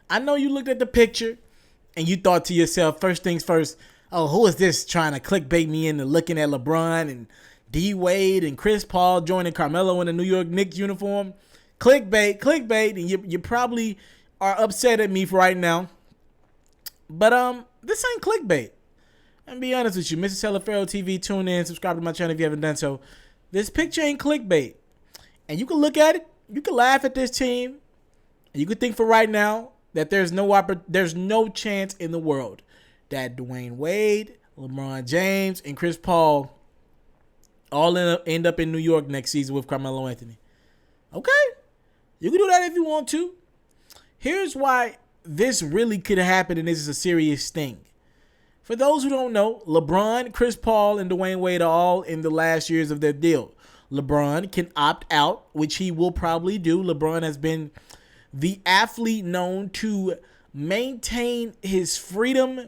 I know you looked at the picture and you thought to yourself, first things first, oh, who is this trying to clickbait me into looking at LeBron and D Wade and Chris Paul joining Carmelo in a New York Knicks uniform? Clickbait, and you probably are upset at me for right now. But this ain't clickbait. And be honest with you, Itsmrtaliaferro TV, tune in, subscribe to my channel if you haven't done so. This picture ain't clickbait. And you can look at it, you can laugh at this team, and you can think for right now that there's no chance in the world that Dwyane Wade, LeBron James, and Chris Paul all end up in New York next season with Carmelo Anthony. Okay? You can do that if you want to. Here's why this really could happen, and this is a serious thing. For those who don't know, LeBron, Chris Paul, and Dwyane Wade are all in the last years of their deal. LeBron can opt out, which he will probably do. LeBron has been the athlete known to maintain his freedom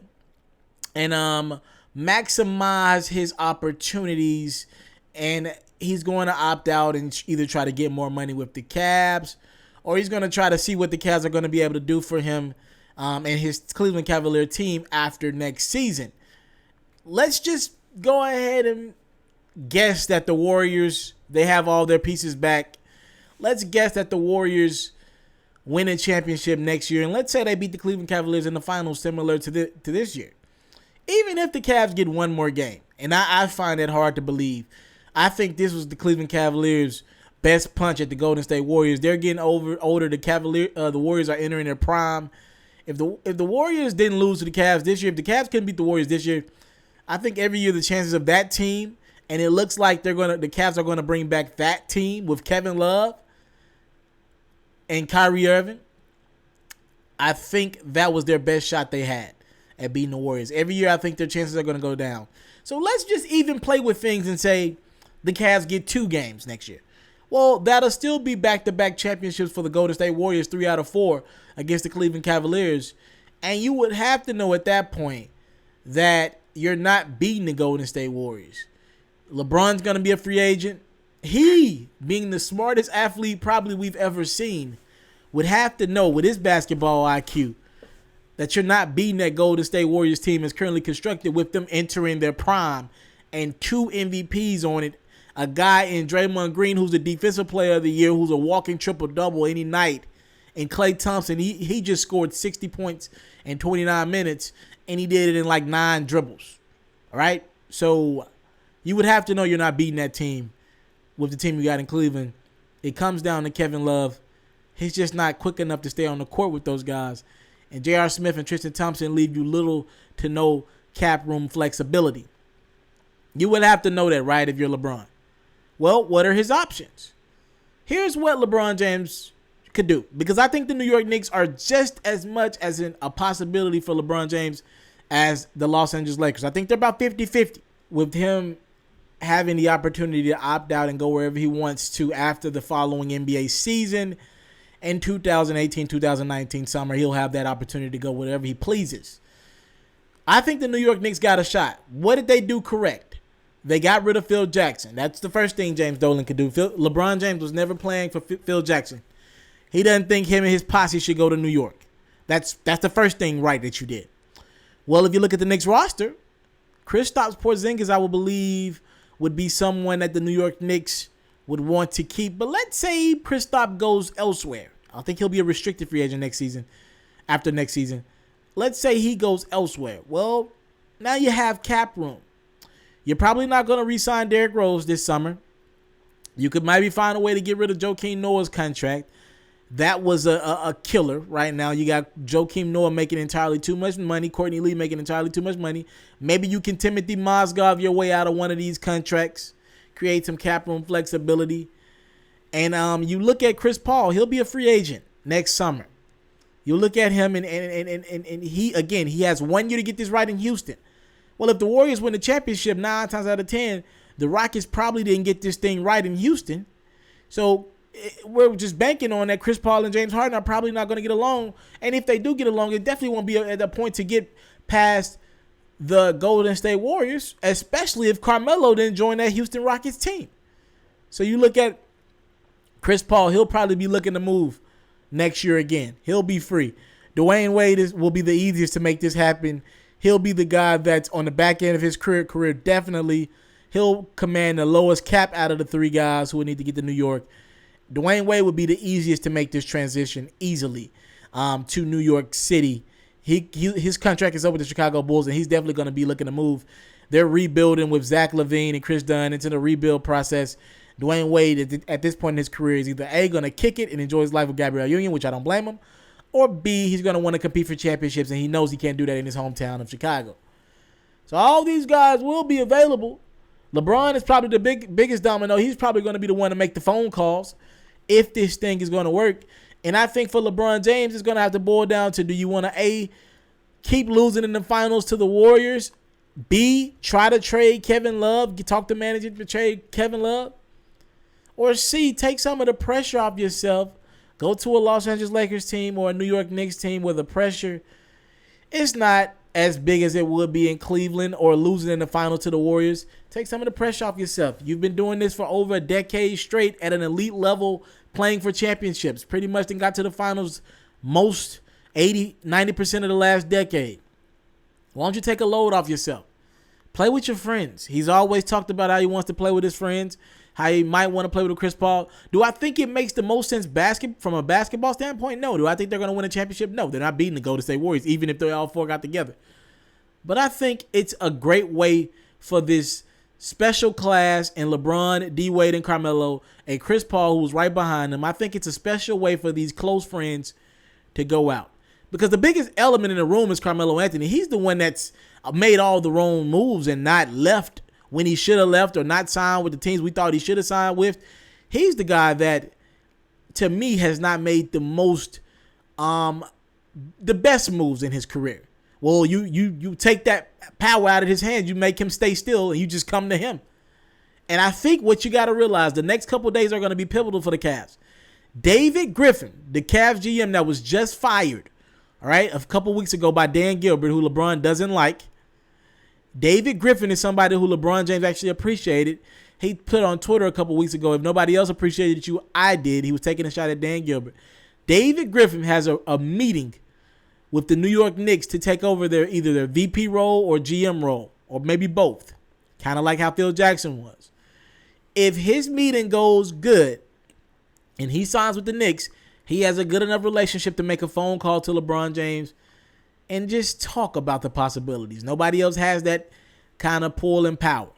and maximize his opportunities, and he's going to opt out and either try to get more money with the Cavs, or he's going to try to see what the Cavs are going to be able to do for him and his Cleveland Cavalier team after next season. Let's just go ahead and guess that the Warriors, they have all their pieces back. Let's guess that the Warriors win a championship next year, and let's say they beat the Cleveland Cavaliers in the finals similar to this year. Even if the Cavs get one more game, and I find it hard to believe. I think this was the Cleveland Cavaliers' best punch at the Golden State Warriors. They're getting older. The Warriors are entering their prime. If the Warriors didn't lose to the Cavs this year, if the Cavs couldn't beat the Warriors this year, I think every year the chances of that team, and it looks like the Cavs are gonna bring back that team with Kevin Love and Kyrie Irving. I think that was their best shot they had at beating the Warriors. Every year I think their chances are gonna go down. So let's just even play with things and say the Cavs get 2 games next year. Well, that'll still be back-to-back championships for the Golden State Warriors, 3 out of 4 against the Cleveland Cavaliers. And you would have to know at that point that you're not beating the Golden State Warriors. LeBron's going to be a free agent. He, being the smartest athlete probably we've ever seen, would have to know with his basketball IQ that you're not beating that Golden State Warriors team as currently constructed with them entering their prime and 2 MVPs on it. A guy in Draymond Green who's the defensive player of the year, who's a walking triple-double any night. And Klay Thompson, he just scored 60 points in 29 minutes, and he did it in like 9 dribbles. All right? So you would have to know you're not beating that team with the team you got in Cleveland. It comes down to Kevin Love. He's just not quick enough to stay on the court with those guys. And J.R. Smith and Tristan Thompson leave you little to no cap room flexibility. You would have to know that, right, if you're LeBron. Well, what are his options? Here's what LeBron James could do. Because I think the New York Knicks are just as much as a possibility for LeBron James as the Los Angeles Lakers. I think they're about 50-50 with him having the opportunity to opt out and go wherever he wants to after the following NBA season. In 2018-2019 summer, he'll have that opportunity to go wherever he pleases. I think the New York Knicks got a shot. What did they do correct? They got rid of Phil Jackson. That's the first thing James Dolan could do. LeBron James was never playing for Phil Jackson. He doesn't think him and his posse should go to New York. That's the first thing right that you did. Well, if you look at the Knicks roster, Kristaps Porzingis, I will believe, would be someone that the New York Knicks would want to keep. But let's say Kristaps goes elsewhere. I think he'll be a restricted free agent next season. After next season, let's say he goes elsewhere. Well, now you have cap room. You're probably not going to re-sign Derrick Rose this summer. You could maybe find a way to get rid of Joakim Noah's contract. That was a killer right now. You got Joakim Noah making entirely too much money. Courtney Lee making entirely too much money. Maybe you can Timothy Mozgov your way out of one of these contracts. Create some cap room flexibility. And you look at Chris Paul. He'll be a free agent next summer. You look at him and he has 1 year to get this right in Houston. Well, if the Warriors win the championship 9 times out of 10, the Rockets probably didn't get this thing right in Houston. So we're just banking on that Chris Paul and James Harden are probably not going to get along. And if they do get along, it definitely won't be at the point to get past the Golden State Warriors, especially if Carmelo didn't join that Houston Rockets team. So you look at Chris Paul, he'll probably be looking to move next year again. He'll be free. Dwyane Wade will be the easiest to make this happen. He'll be the guy that's on the back end of his career definitely. He'll command the lowest cap out of the three guys who would need to get to New York. Dwyane Wade would be the easiest to make this transition easily to New York City. His contract is up with the Chicago Bulls, and he's definitely going to be looking to move. They're rebuilding with Zach LaVine and Chris Dunn into the rebuild process. Dwyane Wade, at this point in his career, is either A, going to kick it and enjoy his life with Gabrielle Union, which I don't blame him, or B, he's going to want to compete for championships, and he knows he can't do that in his hometown of Chicago. So all these guys will be available. LeBron is probably the biggest domino. He's probably going to be the one to make the phone calls if this thing is going to work. And I think for LeBron James, it's going to have to boil down to, do you want to A, keep losing in the finals to the Warriors, B, try to trade Kevin Love, talk to manager to trade Kevin Love, or C, take some of the pressure off yourself, go to a Los Angeles Lakers team or a New York Knicks team where the pressure is not as big as it would be in Cleveland, or losing in the final to the Warriors. Take some of the pressure off yourself. You've been doing this for over a decade straight at an elite level, playing for championships. Pretty much then got to the finals most 80, 90% of the last decade. Why don't you take a load off yourself? Play with your friends. He's always talked about how he wants to play with his friends, how he might want to play with Chris Paul. Do I think it makes the most sense from a basketball standpoint? No. Do I think they're going to win a championship? No. They're not beating the Golden State Warriors, even if they all four got together. But I think it's a great way for this special class and LeBron, D. Wade, and Carmelo, and Chris Paul, who was right behind them. I think it's a special way for these close friends to go out. Because the biggest element in the room is Carmelo Anthony. He's the one that's made all the wrong moves and not left when he should have left, or not signed with the teams we thought he should have signed with. He's the guy that, to me, has not made the most, the best moves in his career. Well, you take that power out of his hands, you make him stay still, and you just come to him. And I think what you got to realize, the next couple of days are going to be pivotal for the Cavs. David Griffin, the Cavs GM that was just fired, all right, a couple weeks ago by Dan Gilbert, who LeBron doesn't like. David Griffin is somebody who LeBron James actually appreciated. He put on Twitter a couple weeks ago, if nobody else appreciated you, I did. He was taking a shot at Dan Gilbert. David Griffin has a meeting with the New York Knicks to take over either their VP role or GM role, or maybe both, kind of like how Phil Jackson was. If his meeting goes good and he signs with the Knicks, he has a good enough relationship to make a phone call to LeBron James and just talk about the possibilities. Nobody else has that kind of pull and power.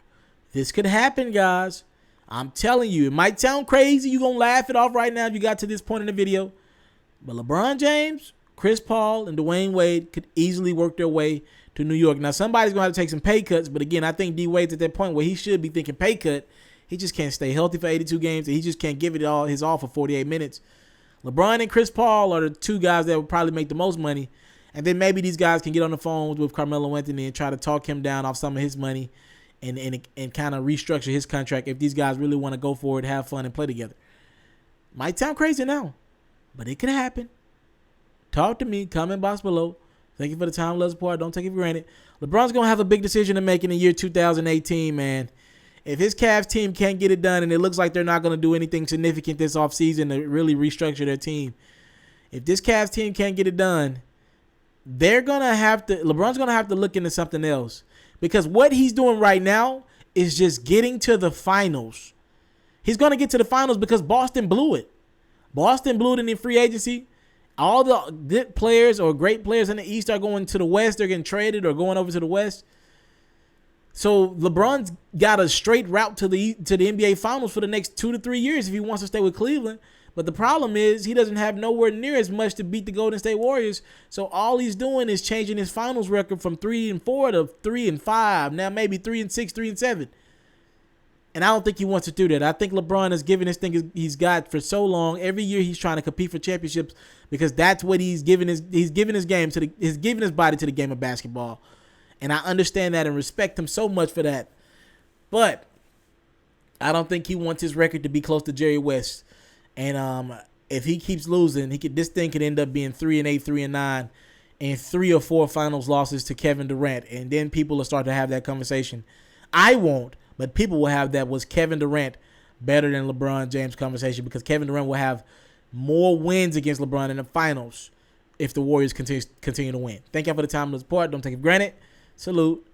This could happen, guys. I'm telling you, it might sound crazy. You're going to laugh it off right now if you got to this point in the video. But LeBron James, Chris Paul, and Dwyane Wade could easily work their way to New York. Now, somebody's going to have to take some pay cuts. But again, I think D Wade's at that point where he should be thinking pay cut. He just can't stay healthy for 82 games. And he just can't give it his all for 48 minutes. LeBron and Chris Paul are the two guys that would probably make the most money. And then maybe these guys can get on the phone with Carmelo Anthony and try to talk him down off some of his money and kind of restructure his contract if these guys really want to go for it, have fun, and play together. Might sound crazy now, but it could happen. Talk to me. Comment box below. Thank you for the time, love, support. Don't take it for granted. LeBron's going to have a big decision to make in the year 2018, man. If his Cavs team can't get it done, and it looks like they're not going to do anything significant this offseason to really restructure their team, if this Cavs team can't get it done, LeBron's going to have to look into something else. Because what he's doing right now is just getting to the finals. He's going to get to the finals because Boston blew it. Boston blew it in the free agency. All the good players or great players in the East are going to the West. They're getting traded or going over to the West. So LeBron's got a straight route to the NBA Finals for the next 2 to 3 years if he wants to stay with Cleveland. But the problem is he doesn't have nowhere near as much to beat the Golden State Warriors. So all he's doing is changing his finals record from 3-4 to 3-5. Now maybe 3-6, 3-7. And I don't think he wants to do that. I think LeBron has given this thing he's got for so long. Every year he's trying to compete for championships because that's what he's given his body to the game of basketball. And I understand that and respect him so much for that. But I don't think he wants his record to be close to Jerry West. And if he keeps losing, this thing could end up being 3-8, 3-9, and 3 or 4 finals losses to Kevin Durant. And then people will start to have that conversation. I won't, but people will have that. Was Kevin Durant better than LeBron James conversation? Because Kevin Durant will have more wins against LeBron in the finals if the Warriors continue to win. Thank y'all for the time and the support. Don't take it for granted. Salute.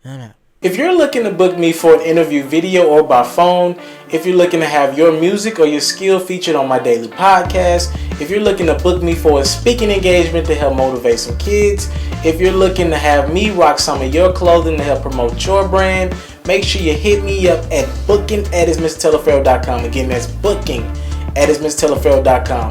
I'm out. If you're looking to book me for an interview, video, or by phone, if you're looking to have your music or your skill featured on my daily podcast, if you're looking to book me for a speaking engagement to help motivate some kids, if you're looking to have me rock some of your clothing to help promote your brand, make sure you hit me up at booking@itsmrtaliaferro.com. Again, that's booking@itsmrtaliaferro.com.